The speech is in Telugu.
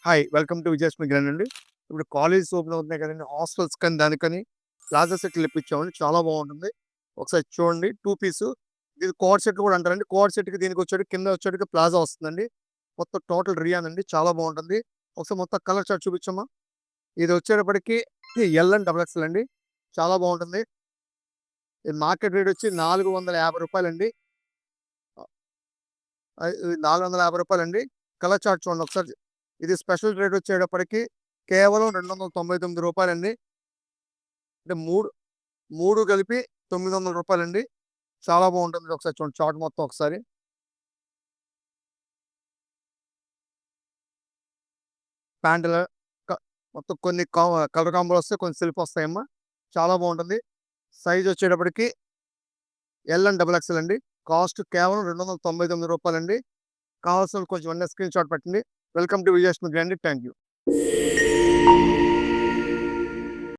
Hi! Welcome to Vijayalakshmi grand అండి. ఇప్పుడు కాలేజెస్ ఓపెన్ అవుతున్నాయి కదండీ! హాస్టల్స్ కానీ దానికని ప్లాజా సెట్లు ఇప్పించామండి. చాలా బాగుంటుంది. ఒకసారి చూడండి 2 పీసు. ఇది కోడ్ సెట్ కూడా అంటారండి. కోడ్ సెట్‌కి దీనికి వచ్చేటికి కింద వచ్చేటికి ప్లాజా వస్తుందండి. మొత్తం టోటల్ రియాన్ అండి. చాలా బాగుంటుంది. ఒకసారి మొత్తం కలర్ చార్ట్ చూపించమ్మా. ఇది వచ్చేటప్పటికి ఎల్ అండ్ డబుల్ ఎక్స్ఎల్ అండి. చాలా బాగుంటుంది. ఇది మార్కెట్ రేట్ వచ్చి రూ. 450 ఇది రూ. 450 అండి. కలర్ చార్ట్ చూడండి ఒకసారి. ఇది స్పెషల్ రేట్ వచ్చేటప్పటికి కేవలం రూ. 299 అండి. అంటే 3 కలిపి రూ. 900 అండి. చాలా బాగుంటుంది. ఒకసారి చూడండి చార్ట్ మొత్తం ఒకసారి. ప్యాంటుల క మొత్తం కొన్ని కలర్ కాంబోలు వస్తాయి. కొన్ని సెల్ఫ్ వస్తాయమ్మా. చాలా బాగుంటుంది. సైజ్ వచ్చేటప్పటికి ఎల్ అండ్ డబుల్ ఎక్స్ఎల్ అండి. కాస్ట్ కేవలం రూ. 299 అండి. కావాల్సినోళ్ళు కొంచెం వెంటనే స్క్రీన్ షాట్ పెట్టండి. Welcome to Vijayalakshmi grand. Thank you.